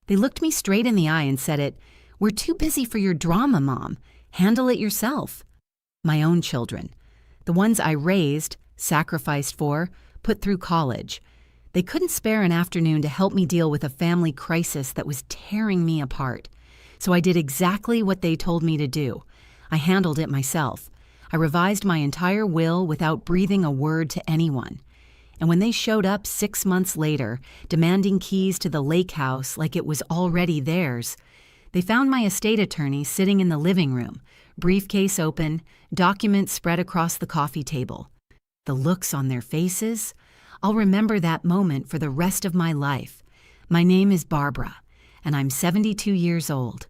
They looked me straight in the eye and said "We're too busy for your drama, Mom. Handle it yourself." My own children. The ones I raised, sacrificed for, put through college. They couldn't spare an afternoon to help me deal with a family crisis that was tearing me apart. So I did exactly what they told me to do. I handled it myself. I revised my entire will without breathing a word to anyone. And when they showed up 6 months later, demanding keys to the lake house like it was already theirs, they found my estate attorney sitting in the living room, briefcase open, documents spread across the coffee table. The looks on their faces, I'll remember that moment for the rest of my life. My name is Barbara, and I'm 72 years old.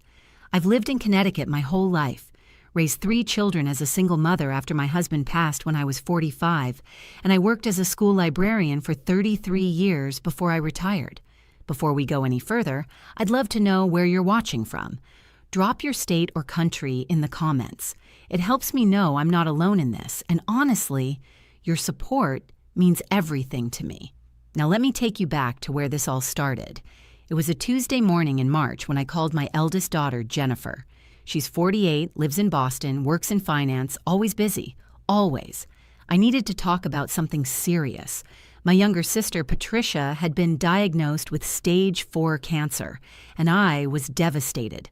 I've lived in Connecticut my whole life, raised 3 children as a single mother after my husband passed when I was 45, and I worked as a school librarian for 33 years before I retired. Before we go any further, I'd love to know where you're watching from. Drop your state or country in the comments. It helps me know I'm not alone in this, and honestly, your support means everything to me. Now let me take you back to where this all started. It was a Tuesday morning in March when I called my eldest daughter, Jennifer. She's 48, lives in Boston, works in finance, always busy, always. I needed to talk about something serious. My younger sister, Patricia, had been diagnosed with stage 4 cancer, and I was devastated.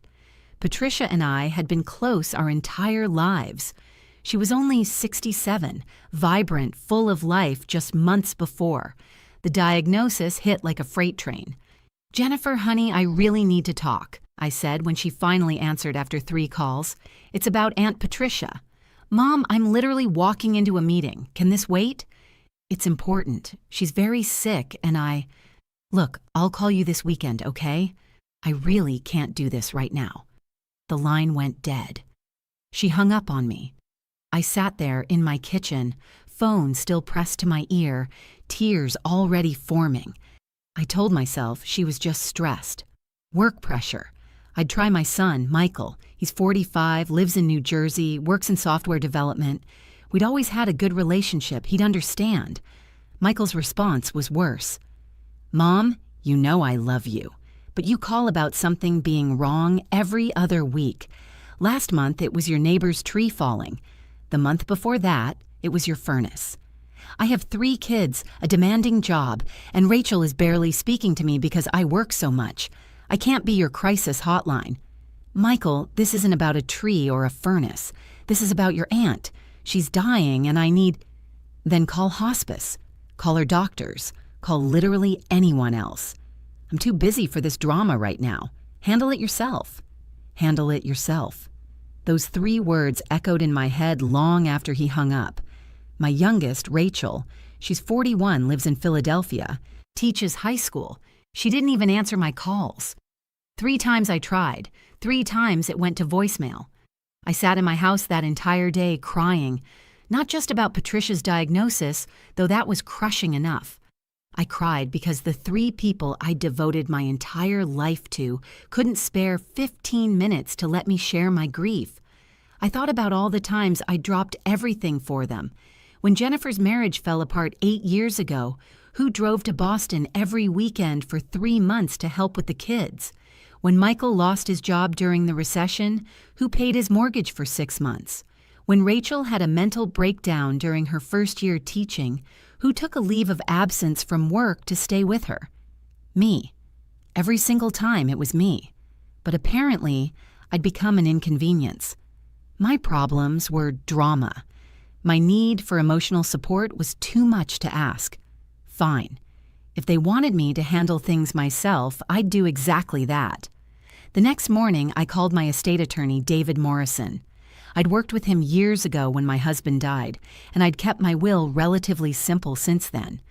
Patricia and I had been close our entire lives. She was only 67, vibrant, full of life just months before. The diagnosis hit like a freight train. "Jennifer, honey, I really need to talk," I said when she finally answered after 3 calls. "It's about Aunt Patricia." "Mom, I'm literally walking into a meeting. Can this wait?" "It's important. She's very sick and Look, I'll call you this weekend, okay? I really can't do this right now." The line went dead. She hung up on me. I sat there in my kitchen, phone still pressed to my ear, tears already forming. I told myself she was just stressed. Work pressure. I'd try my son, Michael. He's 45, lives in New Jersey, works in software development. We'd always had a good relationship. He'd understand. Michael's response was worse. "Mom, you know I love you, but you call about something being wrong every other week. Last month, it was your neighbor's tree falling. The month before that, it was your furnace. I have 3 kids, a demanding job, and Rachel is barely speaking to me because I work so much. I can't be your crisis hotline. Michael, this isn't about a tree or a furnace. This is about your aunt. She's dying and I need..." Then call hospice. Call her doctors. Call literally anyone else. "I'm too busy for this drama right now. Handle it yourself." Handle it yourself. Those 3 words echoed in my head long after he hung up. My youngest, Rachel, she's 41, lives in Philadelphia, teaches high school. She didn't even answer my calls. 3 times I tried. 3 times it went to voicemail. I sat in my house that entire day crying, not just about Patricia's diagnosis, though that was crushing enough. I cried because the 3 people I devoted my entire life to couldn't spare 15 minutes to let me share my grief. I thought about all the times I dropped everything for them. When Jennifer's marriage fell apart 8 years ago, who drove to Boston every weekend for 3 months to help with the kids? When Michael lost his job during the recession, who paid his mortgage for 6 months? When Rachel had a mental breakdown during her first year teaching, who took a leave of absence from work to stay with her? Me. Every single time it was me. But apparently, I'd become an inconvenience. My problems were drama. My need for emotional support was too much to ask. Fine. If they wanted me to handle things myself, I'd do exactly that. The next morning, I called my estate attorney, David Morrison. I'd worked with him years ago when my husband died, and I'd kept my will relatively simple since then.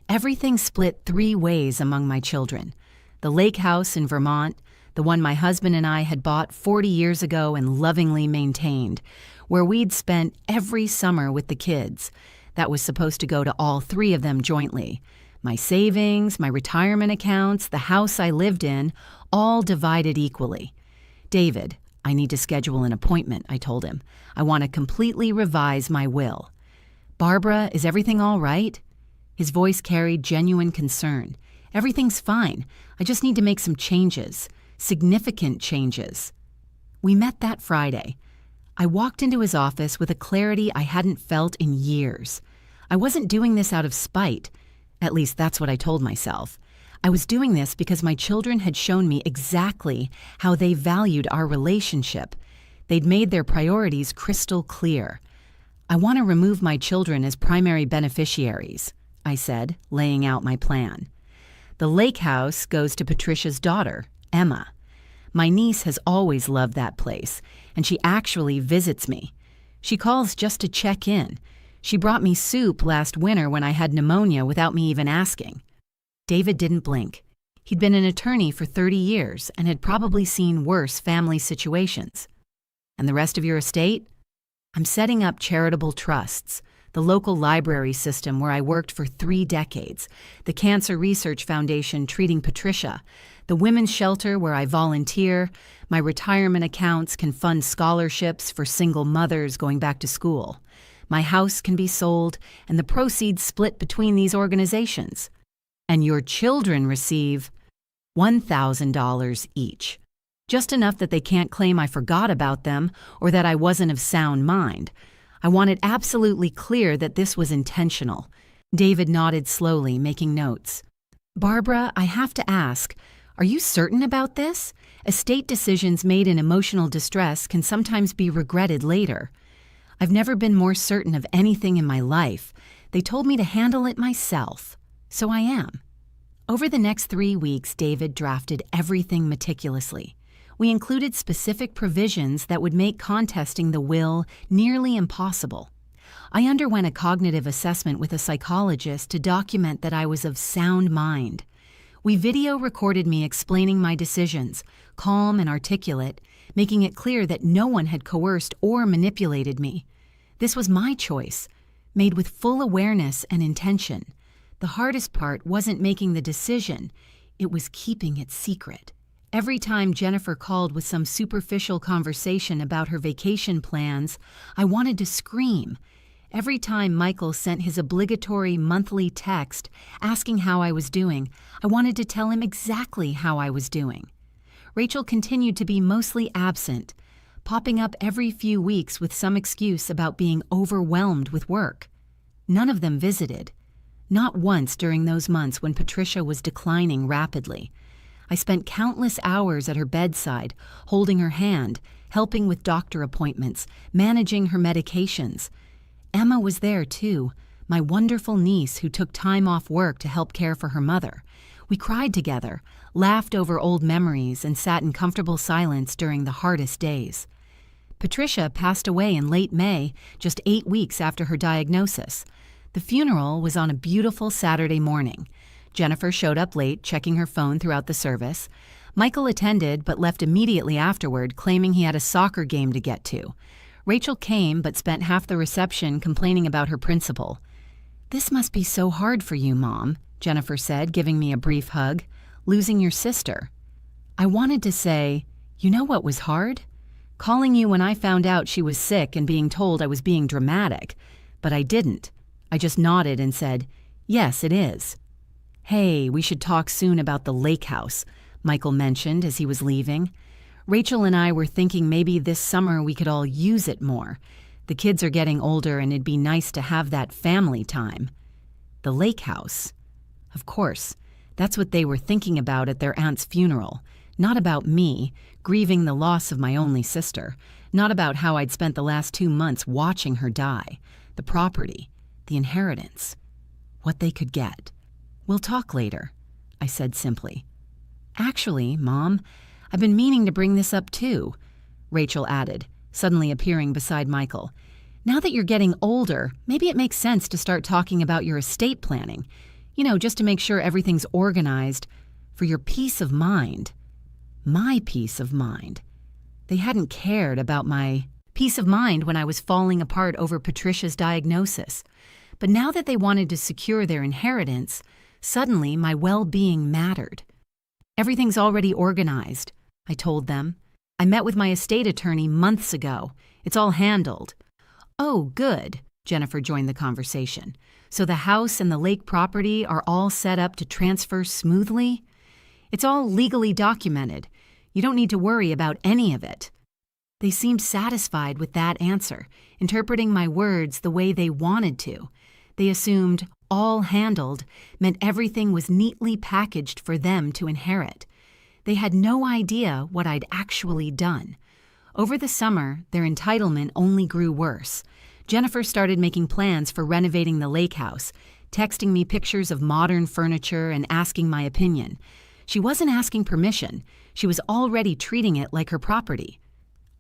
Everything split 3 ways among my children. The lake house in Vermont, the one my husband and I had bought 40 years ago and lovingly maintained, where we'd spent every summer with the kids. That was supposed to go to all 3 of them jointly. My savings, my retirement accounts, the house I lived in, all divided equally. "David, I need to schedule an appointment," I told him. "I want to completely revise my will." "Barbara, is everything all right?" His voice carried genuine concern. Everything's fine. I just need to make some changes. Significant changes. We met that Friday. I walked into his office with a clarity I hadn't felt in years. I wasn't doing this out of spite. At least that's what I told myself. I was doing this because my children had shown me exactly how they valued our relationship. They'd made their priorities crystal clear. I want to remove my children as primary beneficiaries, I said, laying out my plan. The lake house goes to Patricia's daughter, Emma. My niece has always loved that place, and she actually visits me. She calls just to check in. She brought me soup last winter when I had pneumonia without me even asking. David didn't blink. He'd been an attorney for 30 years and had probably seen worse family situations. And the rest of your estate? I'm setting up charitable trusts, the local library system where I worked for 3 decades, the Cancer Research Foundation treating Patricia, the women's shelter where I volunteer. My retirement accounts can fund scholarships for single mothers going back to school. My house can be sold and the proceeds split between these organizations. And your children receive $1,000 each. Just enough that they can't claim I forgot about them or that I wasn't of sound mind. I want it absolutely clear that this was intentional. David nodded slowly, making notes. Barbara, I have to ask, are you certain about this? Estate decisions made in emotional distress can sometimes be regretted later. I've never been more certain of anything in my life. They told me to handle it myself. So I am. Over the next 3 weeks, David drafted everything meticulously. We included specific provisions that would make contesting the will nearly impossible. I underwent a cognitive assessment with a psychologist to document that I was of sound mind. We video recorded me explaining my decisions, calm and articulate, making it clear that no one had coerced or manipulated me. This was my choice, made with full awareness and intention. The hardest part wasn't making the decision, it was keeping it secret. Every time Jennifer called with some superficial conversation about her vacation plans, I wanted to scream. Every time Michael sent his obligatory monthly text asking how I was doing, I wanted to tell him exactly how I was doing. Rachel continued to be mostly absent, popping up every few weeks with some excuse about being overwhelmed with work. None of them visited. Not once during those months when Patricia was declining rapidly. I spent countless hours at her bedside, holding her hand, helping with doctor appointments, managing her medications. Emma was there too, my wonderful niece who took time off work to help care for her mother. We cried together, laughed over old memories, and sat in comfortable silence during the hardest days. Patricia passed away in late May, just 8 weeks after her diagnosis. The funeral was on a beautiful Saturday morning. Jennifer showed up late, checking her phone throughout the service. Michael attended, but left immediately afterward, claiming he had a soccer game to get to. Rachel came, but spent half the reception complaining about her principal. "This must be so hard for you, Mom," Jennifer said, giving me a brief hug. "Losing your sister." I wanted to say, "You know what was hard? Calling you when I found out she was sick and being told I was being dramatic." But I didn't. I just nodded and said, "Yes, it is." "Hey, we should talk soon about the lake house," Michael mentioned as he was leaving. Rachel and I were thinking maybe this summer we could all use it more. The kids are getting older and it'd be nice to have that family time. The lake house. Of course, that's what they were thinking about at their aunt's funeral. Not about me, grieving the loss of my only sister. Not about how I'd spent the last 2 months watching her die. The property. The inheritance. What they could get. "We'll talk later," I said simply. "Actually, Mom, I've been meaning to bring this up too," Rachel added, suddenly appearing beside Michael. "Now that you're getting older, maybe it makes sense to start talking about your estate planning. Just to make sure everything's organized for your peace of mind." My peace of mind. They hadn't cared about my peace of mind when I was falling apart over Patricia's diagnosis. But now that they wanted to secure their inheritance, suddenly my well-being mattered. "Everything's already organized," I told them. "I met with my estate attorney months ago. It's all handled." "Oh, good," Jennifer joined the conversation. So the house and the lake property are all set up to transfer smoothly? It's all legally documented. You don't need to worry about any of it. They seemed satisfied with that answer, interpreting my words the way they wanted to. They assumed all handled meant everything was neatly packaged for them to inherit. They had no idea what I'd actually done. Over the summer, their entitlement only grew worse. Jennifer started making plans for renovating the lake house, texting me pictures of modern furniture and asking my opinion. She wasn't asking permission. She was already treating it like her property.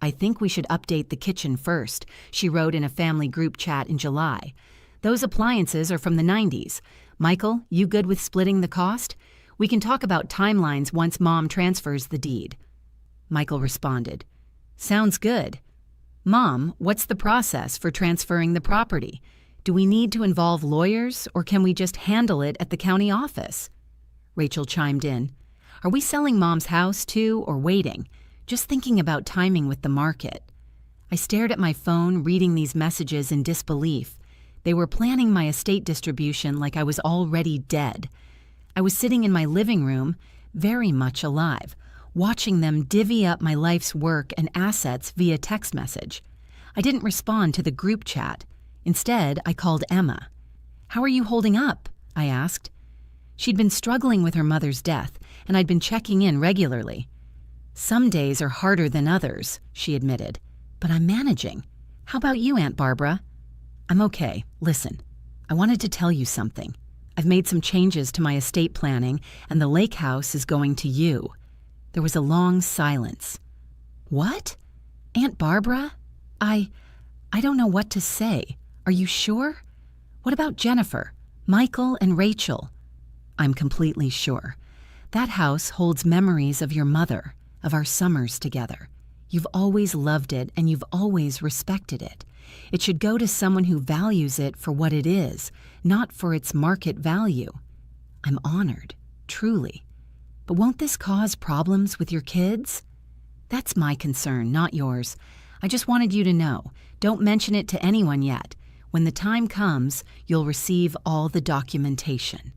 "I think we should update the kitchen first," she wrote in a family group chat in July. "Those appliances are from the 90s. Michael, you good with splitting the cost? We can talk about timelines once Mom transfers the deed." Michael responded, "Sounds good. Mom, what's the process for transferring the property? Do we need to involve lawyers, or can we just handle it at the county office?" Rachel chimed in, "Are we selling Mom's house too, or waiting? Just thinking about timing with the market." I stared at my phone, reading these messages in disbelief. They were planning my estate distribution like I was already dead. I was sitting in my living room, very much alive, watching them divvy up my life's work and assets via text message. I didn't respond to the group chat. Instead, I called Emma. "How are you holding up?" I asked. She'd been struggling with her mother's death, and I'd been checking in regularly. "Some days are harder than others," she admitted, "but I'm managing. How about you, Aunt Barbara?" "I'm okay. Listen, I wanted to tell you something. I've made some changes to my estate planning, and the lake house is going to you." There was a long silence. "What? Aunt Barbara? I don't know what to say. Are you sure? What about Jennifer, Michael, and Rachel?" "I'm completely sure. That house holds memories of your mother, of our summers together. You've always loved it, and you've always respected it. It should go to someone who values it for what it is, not for its market value." "I'm honored, truly. But won't this cause problems with your kids?" "That's my concern, not yours. I just wanted you to know. Don't mention it to anyone yet. When the time comes, you'll receive all the documentation."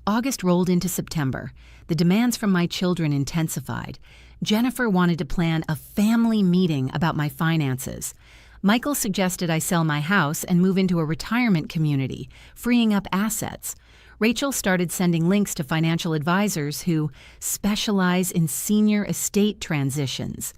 August rolled into September. The demands from my children intensified. Jennifer wanted to plan a family meeting about my finances. Michael suggested I sell my house and move into a retirement community, freeing up assets. Rachel started sending links to financial advisors who specialize in senior estate transitions.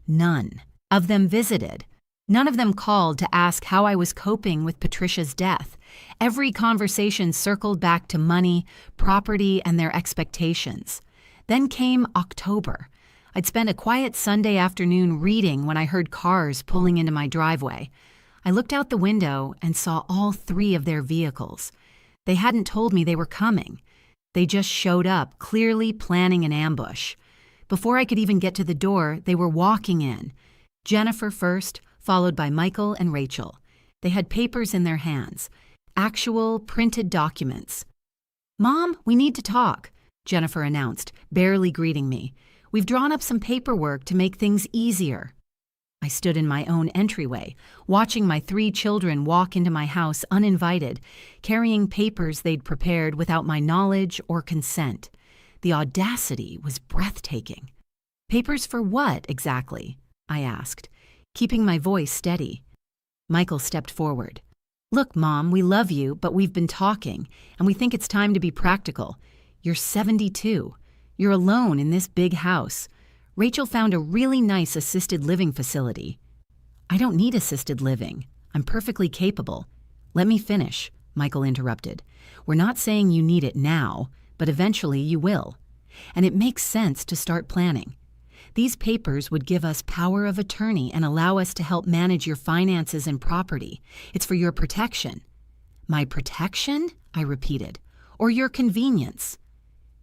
None of them visited. None of them called to ask how I was coping with Patricia's death. Every conversation circled back to money, property, and their expectations. Then came October. I'd spent a quiet Sunday afternoon reading when I heard cars pulling into my driveway. I looked out the window and saw all 3 of their vehicles. They hadn't told me they were coming. They just showed up, clearly planning an ambush. Before I could even get to the door, they were walking in. Jennifer first, followed by Michael and Rachel. They had papers in their hands, actual printed documents. "Mom, we need to talk," Jennifer announced, barely greeting me. "We've drawn up some paperwork to make things easier." I stood in my own entryway, watching my 3 children walk into my house uninvited, carrying papers they'd prepared without my knowledge or consent. The audacity was breathtaking. "Papers for what, exactly?" I asked, keeping my voice steady. Michael stepped forward. "Look, Mom, we love you, but we've been talking, and we think it's time to be practical. You're 72. You're alone in this big house. Rachel found a really nice assisted living facility." "I don't need assisted living. I'm perfectly capable." "Let me finish," Michael interrupted. "We're not saying you need it now, but eventually you will. And it makes sense to start planning. These papers would give us power of attorney and allow us to help manage your finances and property. It's for your protection." "My protection?" I repeated. "Or your convenience?"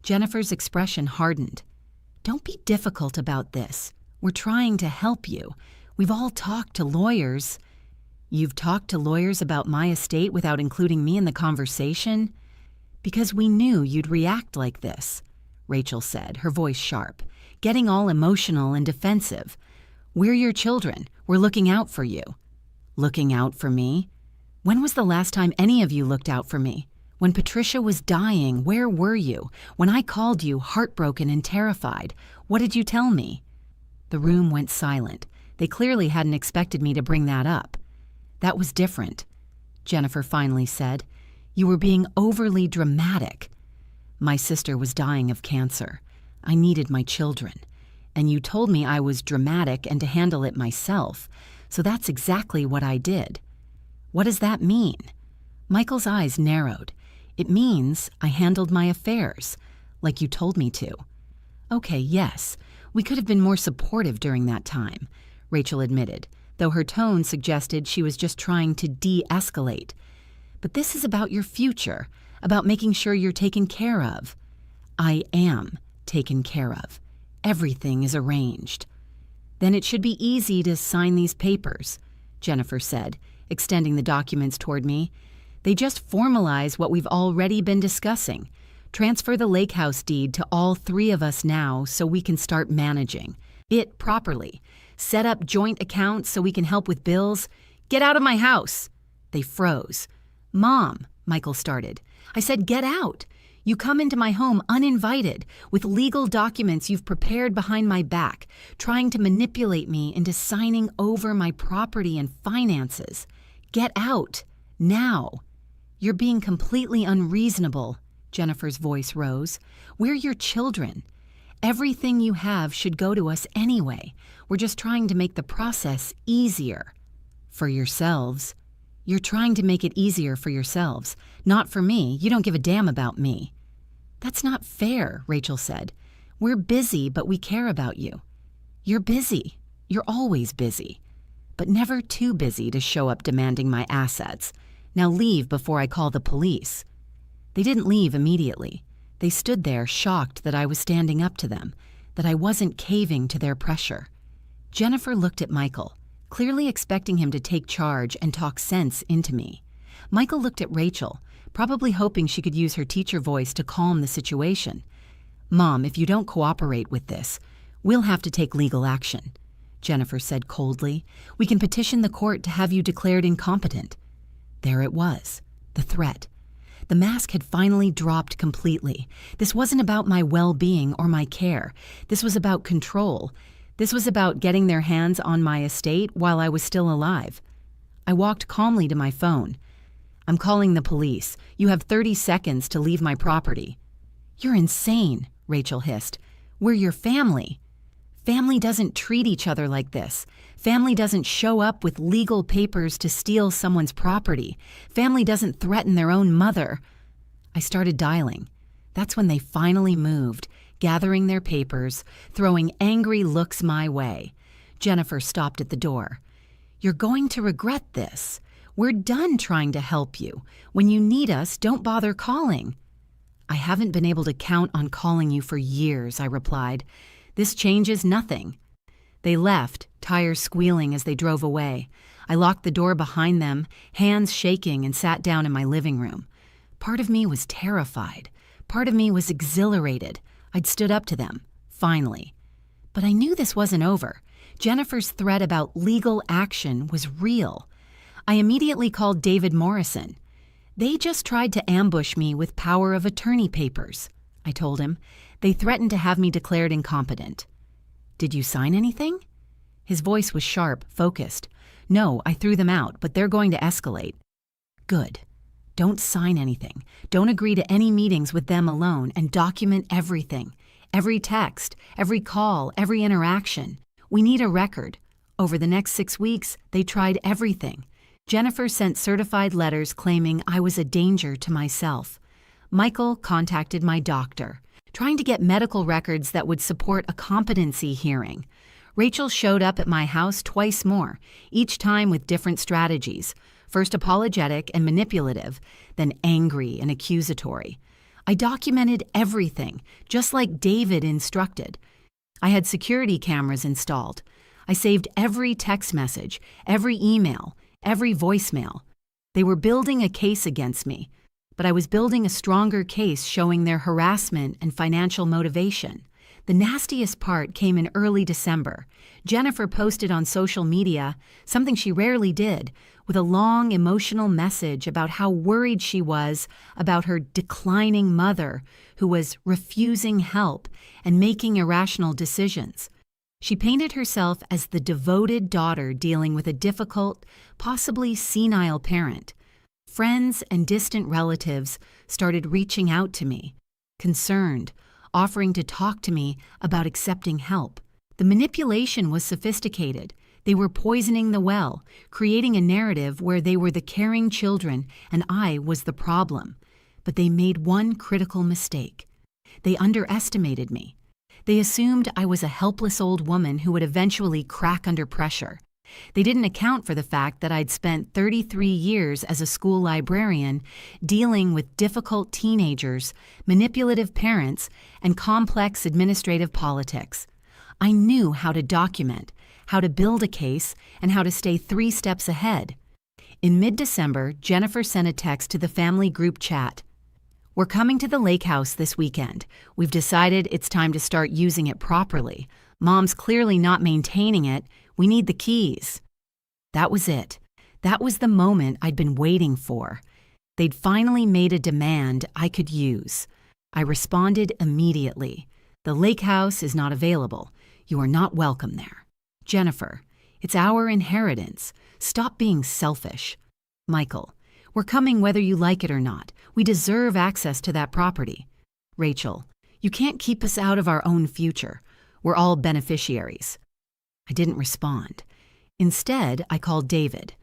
Jennifer's expression hardened. "Don't be difficult about this. We're trying to help you. We've all talked to lawyers." "You've talked to lawyers about my estate without including me in the conversation?" "Because we knew you'd react like this," Rachel said, her voice sharp, getting all emotional and defensive. "We're your children. We're looking out for you." "Looking out for me? When was the last time any of you looked out for me? When Patricia was dying, where were you? When I called you, heartbroken and terrified, what did you tell me?" The room went silent. They clearly hadn't expected me to bring that up. "That was different," Jennifer finally said. "You were being overly dramatic. My sister was dying of cancer. I needed my children. And you told me I was dramatic and to handle it myself, so that's exactly what I did." "What does that mean?" Michael's eyes narrowed. "It means I handled my affairs, like you told me to." "Okay, yes, we could have been more supportive during that time," Rachel admitted, though her tone suggested she was just trying to de-escalate. "But this is about your future, about making sure you're taken care of." "I am taken care of. Everything is arranged." "Then it should be easy to sign these papers," Jennifer said, extending the documents toward me. "They just formalize what we've already been discussing. Transfer the lake house deed to all three of us now so we can start managing it properly. Set up joint accounts so we can help with bills. Get out of my house." They froze. "Mom," Michael started. "I said get out. You come into my home uninvited, with legal documents you've prepared behind my back, trying to manipulate me into signing over my property and finances. Get out. Now." "You're being completely unreasonable," Jennifer's voice rose. "We're your children. Everything you have should go to us anyway. We're just trying to make the process easier." "For yourselves." "You're trying to make it easier for yourselves. Not for me. You don't give a damn about me." "That's not fair," Rachel said. "We're busy, but we care about you." "You're busy. You're always busy. But never too busy to show up demanding my assets. Now leave before I call the police." They didn't leave immediately. They stood there shocked that I was standing up to them, that I wasn't caving to their pressure. Jennifer looked at Michael, clearly expecting him to take charge and talk sense into me. Michael looked at Rachel, probably hoping she could use her teacher voice to calm the situation. "Mom, if you don't cooperate with this, we'll have to take legal action," Jennifer said coldly. "We can petition the court to have you declared incompetent." There it was, the threat. The mask had finally dropped completely. This wasn't about my well-being or my care. This was about control. This was about getting their hands on my estate while I was still alive. I walked calmly to my phone. "I'm calling the police. You have 30 seconds to leave my property." "You're insane," Rachel hissed. "We're your family." "Family doesn't treat each other like this. Family doesn't show up with legal papers to steal someone's property. Family doesn't threaten their own mother." I started dialing. That's when they finally moved, gathering their papers, throwing angry looks my way. Jennifer stopped at the door. "You're going to regret this. We're done trying to help you. When you need us, don't bother calling." "I haven't been able to count on calling you for years," I replied. "This changes nothing." They left, tires squealing as they drove away. I locked the door behind them, hands shaking, and sat down in my living room. Part of me was terrified. Part of me was exhilarated. I'd stood up to them, finally. But I knew this wasn't over. Jennifer's threat about legal action was real. I immediately called David Morrison. "They just tried to ambush me with power of attorney papers," I told him. "They threatened to have me declared incompetent." "Did you sign anything?" His voice was sharp, focused. "No, I threw them out, but they're going to escalate." "Good. Don't sign anything. Don't agree to any meetings with them alone, and document everything. Every text, every call, every interaction. We need a record. Over the next 6 weeks, they tried everything. Jennifer sent certified letters claiming I was a danger to myself. Michael contacted my doctor, trying to get medical records that would support a competency hearing. Rachel showed up at my house twice more, each time with different strategies, first apologetic and manipulative, then angry and accusatory. I documented everything, just like David instructed. I had security cameras installed. I saved every text message, every email, every voicemail. They were building a case against me, but I was building a stronger case showing their harassment and financial motivation. The nastiest part came in early December. Jennifer posted on social media, something she rarely did, with a long emotional message about how worried she was about her declining mother who was refusing help and making irrational decisions. She painted herself as the devoted daughter dealing with a difficult, possibly senile parent. Friends and distant relatives started reaching out to me, concerned, offering to talk to me about accepting help. The manipulation was sophisticated. They were poisoning the well, creating a narrative where they were the caring children and I was the problem. But they made one critical mistake. They underestimated me. They assumed I was a helpless old woman who would eventually crack under pressure. They didn't account for the fact that I'd spent 33 years as a school librarian dealing with difficult teenagers, manipulative parents, and complex administrative politics. I knew how to document, how to build a case, and how to stay 3 steps ahead. In mid-December, Jennifer sent a text to the family group chat. "We're coming to the lake house this weekend. We've decided it's time to start using it properly. Mom's clearly not maintaining it. We need the keys." That was it. That was the moment I'd been waiting for. They'd finally made a demand I could use. I responded immediately. "The lake house is not available. You are not welcome there." "Jennifer, it's our inheritance. Stop being selfish." "Michael, we're coming whether you like it or not. We deserve access to that property." "Rachel, you can't keep us out of our own future. We're all beneficiaries." I didn't respond. Instead, I called David.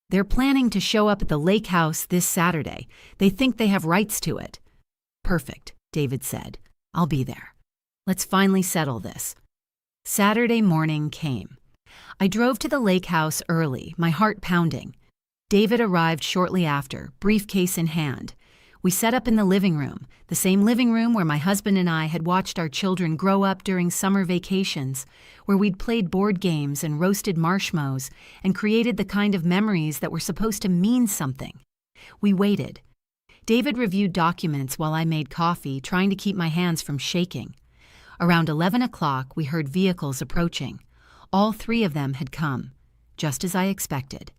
"They're planning to show up at the lake house this Saturday. They think they have rights to it." "Perfect," David said. "I'll be there. Let's finally settle this." Saturday morning came. I drove to the lake house early, my heart pounding. David arrived shortly after, briefcase in hand. We set up in the living room, the same living room where my husband and I had watched our children grow up during summer vacations, where we'd played board games and roasted marshmallows and created the kind of memories that were supposed to mean something. We waited. David reviewed documents while I made coffee, trying to keep my hands from shaking. Around 11 o'clock, we heard vehicles approaching. All 3 of them had come, just as I expected.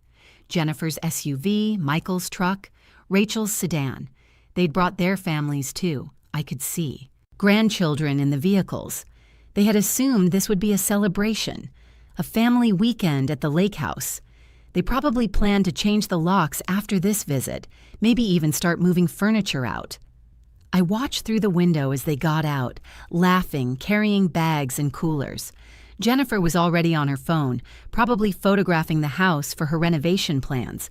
Jennifer's SUV, Michael's truck, Rachel's sedan. They'd brought their families too, I could see. Grandchildren in the vehicles. They had assumed this would be a celebration, a family weekend at the lake house. They probably planned to change the locks after this visit, maybe even start moving furniture out. I watched through the window as they got out, laughing, carrying bags and coolers. Jennifer was already on her phone, probably photographing the house for her renovation plans.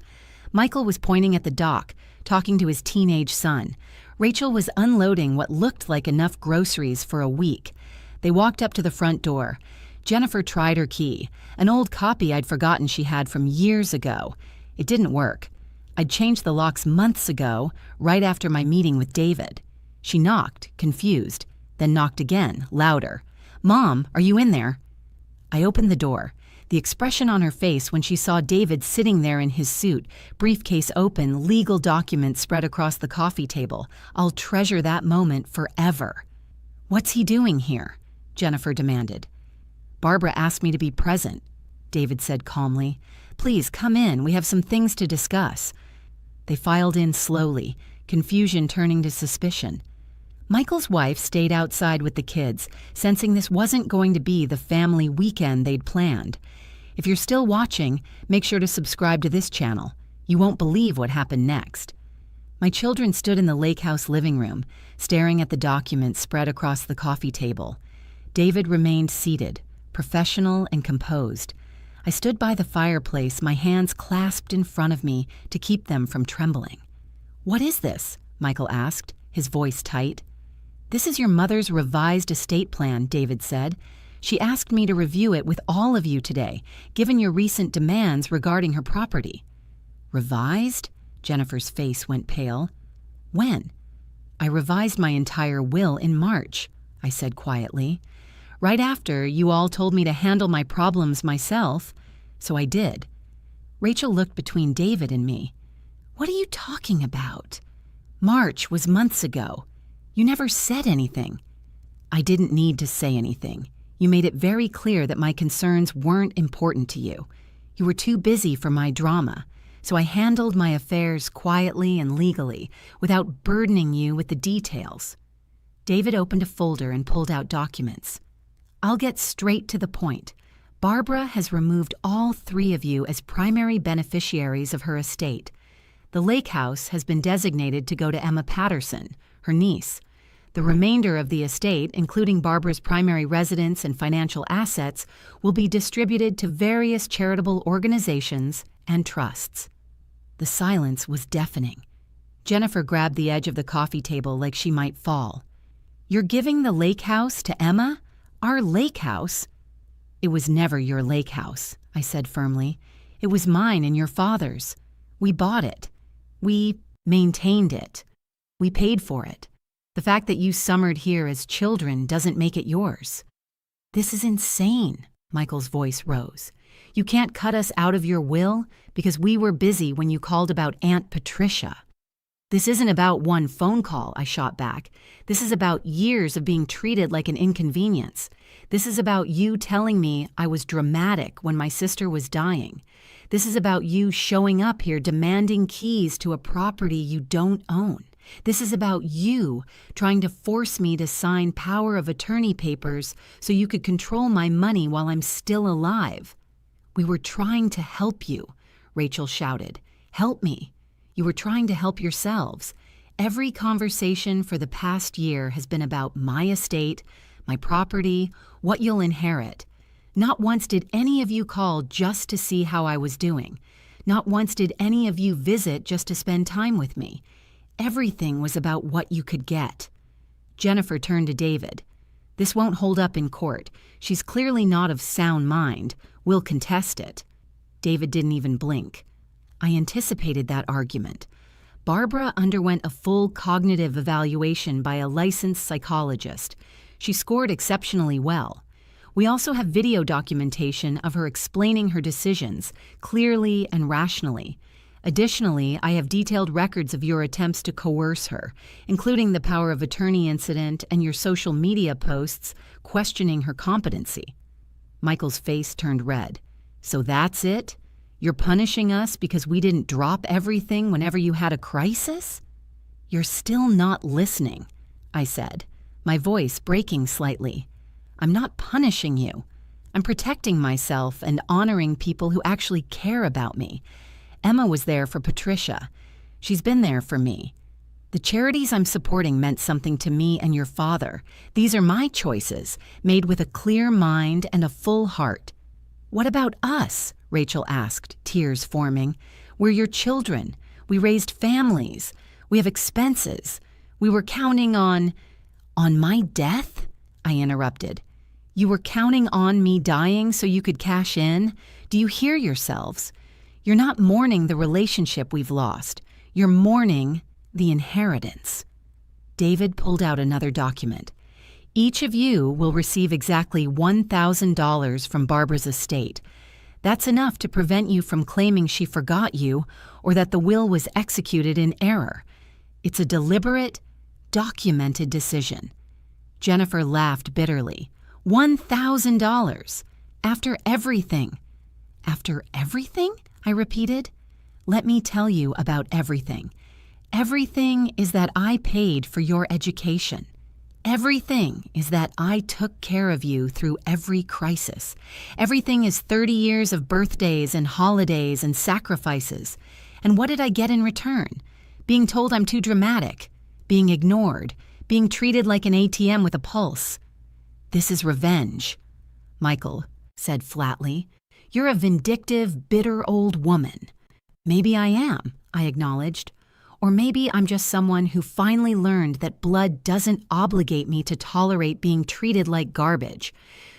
Michael was pointing at the dock, talking to his teenage son. Rachel was unloading what looked like enough groceries for a week. They walked up to the front door. Jennifer tried her key, an old copy I'd forgotten she had from years ago. It didn't work. I'd changed the locks months ago, right after my meeting with David. She knocked, confused, then knocked again, louder. "Mom, are you in there?" I opened the door. The expression on her face when she saw David sitting there in his suit, briefcase open, legal documents spread across the coffee table. I'll treasure that moment forever. "What's he doing here?" Jennifer demanded. "Barbara asked me to be present," David said calmly. "Please come in. We have some things to discuss." They filed in slowly, confusion turning to suspicion. Michael's wife stayed outside with the kids, sensing this wasn't going to be the family weekend they'd planned. If you're still watching, make sure to subscribe to this channel. You won't believe what happened next. My children stood in the lake house living room, staring at the documents spread across the coffee table. David remained seated, professional and composed. I stood by the fireplace, my hands clasped in front of me to keep them from trembling. "What is this?" Michael asked, his voice tight. "This is your mother's revised estate plan," David said. "She asked me to review it with all of you today, given your recent demands regarding her property." "Revised?" Jennifer's face went pale. "When?" "I revised my entire will in March," I said quietly. "Right after you all told me to handle my problems myself, so I did." Rachel looked between David and me. "What are you talking about?" "March was months ago. You never said anything." "I didn't need to say anything. You made it very clear that my concerns weren't important to you. You were too busy for my drama. so I handled my affairs quietly and legally without burdening you with the details. David opened a folder and pulled out documents. I'll get straight to the point. Barbara has removed all three of you as primary beneficiaries of her estate. The lake house has been designated to go to Emma Patterson, her niece. The remainder of the estate, including Barbara's primary residence and financial assets, will be distributed to various charitable organizations and trusts. The silence was deafening. Jennifer grabbed the edge of the coffee table like she might fall. You're giving the lake house to Emma? Our lake house? It was never your lake house, I said firmly. It was mine and your father's. We bought it. We maintained it. We paid for it. The fact that you summered here as children doesn't make it yours. This is insane, Michael's voice rose. You can't cut us out of your will because we were busy when you called about Aunt Patricia. This isn't about one phone call, I shot back. This is about years of being treated like an inconvenience. This is about you telling me I was dramatic when my sister was dying. This is about you showing up here demanding keys to a property you don't own. This is about you trying to force me to sign power of attorney papers so you could control my money while I'm still alive. We were trying to help you, Rachel shouted. Help me. You were trying to help yourselves. Every conversation for the past year has been about my estate, my property, what you'll inherit. Not once did any of you call just to see how I was doing. Not once did any of you visit just to spend time with me. Everything was about what you could get. Jennifer turned to David. This won't hold up in court. She's clearly not of sound mind. We'll contest it. David didn't even blink. I anticipated that argument. Barbara underwent a full cognitive evaluation by a licensed psychologist. She scored exceptionally well. We also have video documentation of her explaining her decisions clearly and rationally. Additionally, I have detailed records of your attempts to coerce her, including the power of attorney incident and your social media posts questioning her competency. Michael's face turned red. So that's it? You're punishing us because we didn't drop everything whenever you had a crisis? You're still not listening, I said, my voice breaking slightly. I'm not punishing you. I'm protecting myself and honoring people who actually care about me. Emma was there for Patricia. She's been there for me. The charities I'm supporting meant something to me and your father. These are my choices, made with a clear mind and a full heart. What about us? Rachel asked, tears forming. We're your children. We raised families. We have expenses. We were counting on my death? I interrupted. You were counting on me dying so you could cash in? Do you hear yourselves? You're not mourning the relationship we've lost. You're mourning the inheritance. David pulled out another document. Each of you will receive exactly $1,000 from Barbara's estate. That's enough to prevent you from claiming she forgot you or that the will was executed in error. It's a deliberate, documented decision. Jennifer laughed bitterly. $1,000. After everything. After everything? I repeated. Let me tell you about everything. Everything is that I paid for your education. Everything is that I took care of you through every crisis. Everything is 30 years of birthdays and holidays and sacrifices. And what did I get in return? Being told I'm too dramatic, being ignored, being treated like an ATM with a pulse. This is revenge, Michael said flatly. You're a vindictive, bitter old woman. Maybe I am, I acknowledged. Or maybe I'm just someone who finally learned that blood doesn't obligate me to tolerate being treated like garbage.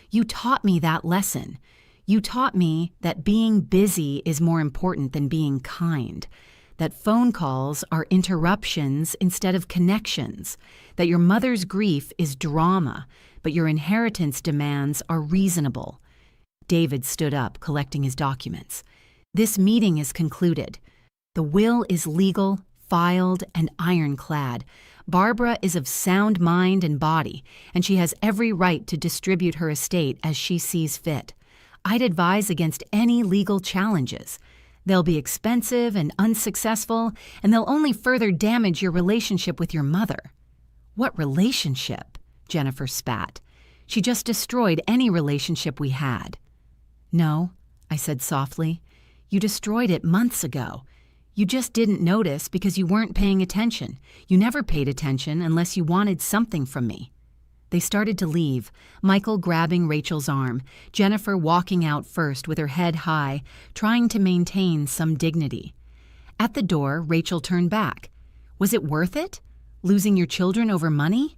You taught me that lesson. You taught me that being busy is more important than being kind, that phone calls are interruptions instead of connections, that your mother's grief is drama, but your inheritance demands are reasonable. David stood up, collecting his documents. This meeting is concluded. The will is legal, filed, and ironclad. Barbara is of sound mind and body, and she has every right to distribute her estate as she sees fit. I'd advise against any legal challenges. They'll be expensive and unsuccessful, and they'll only further damage your relationship with your mother." "What relationship?" Jennifer spat. "She just destroyed any relationship we had." "No," I said softly. "You destroyed it months ago. You just didn't notice because you weren't paying attention. You never paid attention unless you wanted something from me." They started to leave, Michael grabbing Rachel's arm, Jennifer walking out first with her head high, trying to maintain some dignity. At the door, Rachel turned back. "Was it worth it? Losing your children over money?"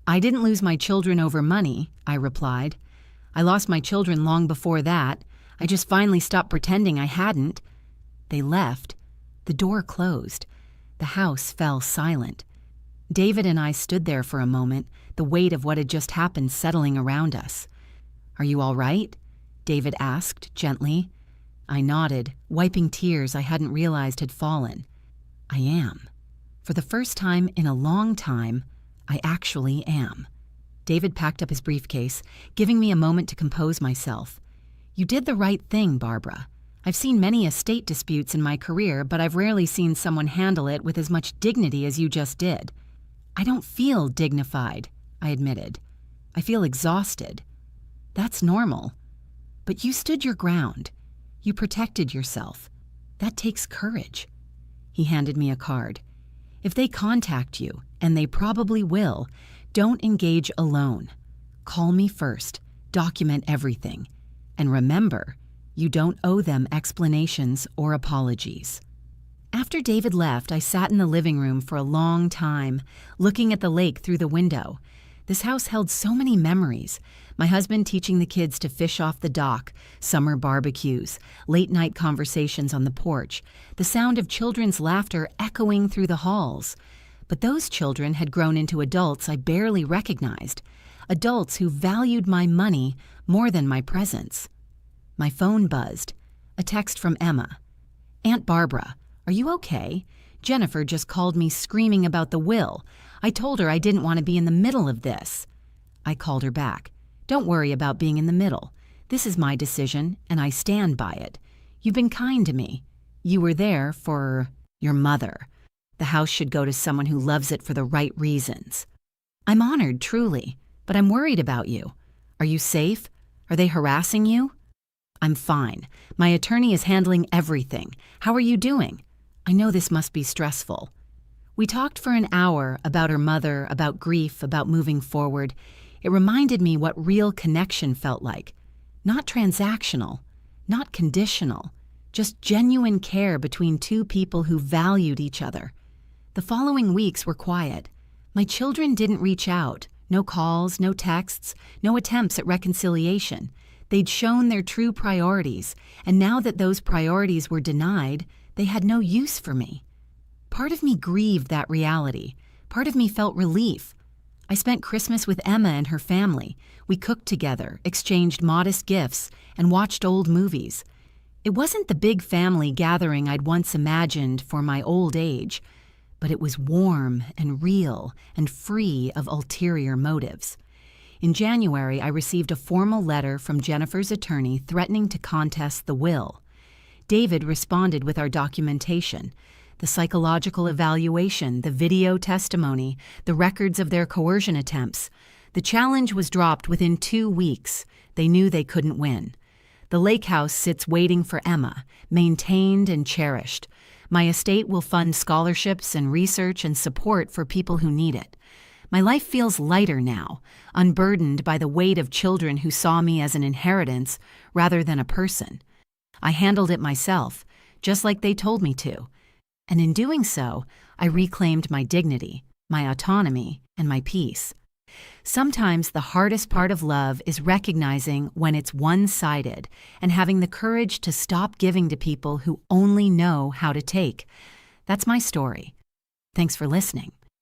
"I didn't lose my children over money," I replied. "I lost my children long before that. I just finally stopped pretending I hadn't." They left. The door closed. The house fell silent. David and I stood there for a moment, the weight of what had just happened settling around us. "Are you all right?" David asked gently. I nodded, wiping tears I hadn't realized had fallen. "I am. For the first time in a long time, I actually am." David packed up his briefcase, giving me a moment to compose myself. "You did the right thing, Barbara. I've seen many estate disputes in my career, but I've rarely seen someone handle it with as much dignity as you just did." "I don't feel dignified," I admitted. "I feel exhausted." "That's normal. But you stood your ground. You protected yourself. That takes courage." He handed me a card. "If they contact you, and they probably will, don't engage alone. Call me first. Document everything. And remember, you don't owe them explanations or apologies." After David left, I sat in the living room for a long time, looking at the lake through the window. This house held so many memories. My husband teaching the kids to fish off the dock, summer barbecues, late-night conversations on the porch, the sound of children's laughter echoing through the halls. But those children had grown into adults I barely recognized, adults who valued my money more than my presence. My phone buzzed. A text from Emma. "Aunt Barbara, are you okay? Jennifer just called me screaming about the will. I told her I didn't want to be in the middle of this." I called her back. "Don't worry about being in the middle. This is my decision, and I stand by it. You've been kind to me. You were there for your mother. The house should go to someone who loves it for the right reasons." "I'm honored, truly, but I'm worried about you. Are you safe? Are they harassing you?" "I'm fine. My attorney is handling everything. How are you doing? I know this must be stressful." We talked for an hour about her mother, about grief, about moving forward. It reminded me what real connection felt like. Not transactional, not conditional, just genuine care between two people who valued each other. The following weeks were quiet. My children didn't reach out. No calls, no texts, no attempts at reconciliation. They'd shown their true priorities, and now that those priorities were denied, they had no use for me. Part of me grieved that reality. Part of me felt relief. I spent Christmas with Emma and her family. We cooked together, exchanged modest gifts, and watched old movies. It wasn't the big family gathering I'd once imagined for my old age, but it was warm and real and free of ulterior motives. In January, I received a formal letter from Jennifer's attorney threatening to contest the will. David responded with our documentation, the psychological evaluation, the video testimony, the records of their coercion attempts. The challenge was dropped within 2 weeks. They knew they couldn't win. The lake house sits waiting for Emma, maintained and cherished. My estate will fund scholarships and research and support for people who need it. My life feels lighter now, unburdened by the weight of children who saw me as an inheritance rather than a person. I handled it myself, just like they told me to. And in doing so, I reclaimed my dignity, my autonomy, and my peace. Sometimes the hardest part of love is recognizing when it's one-sided and having the courage to stop giving to people who only know how to take. That's my story. Thanks for listening.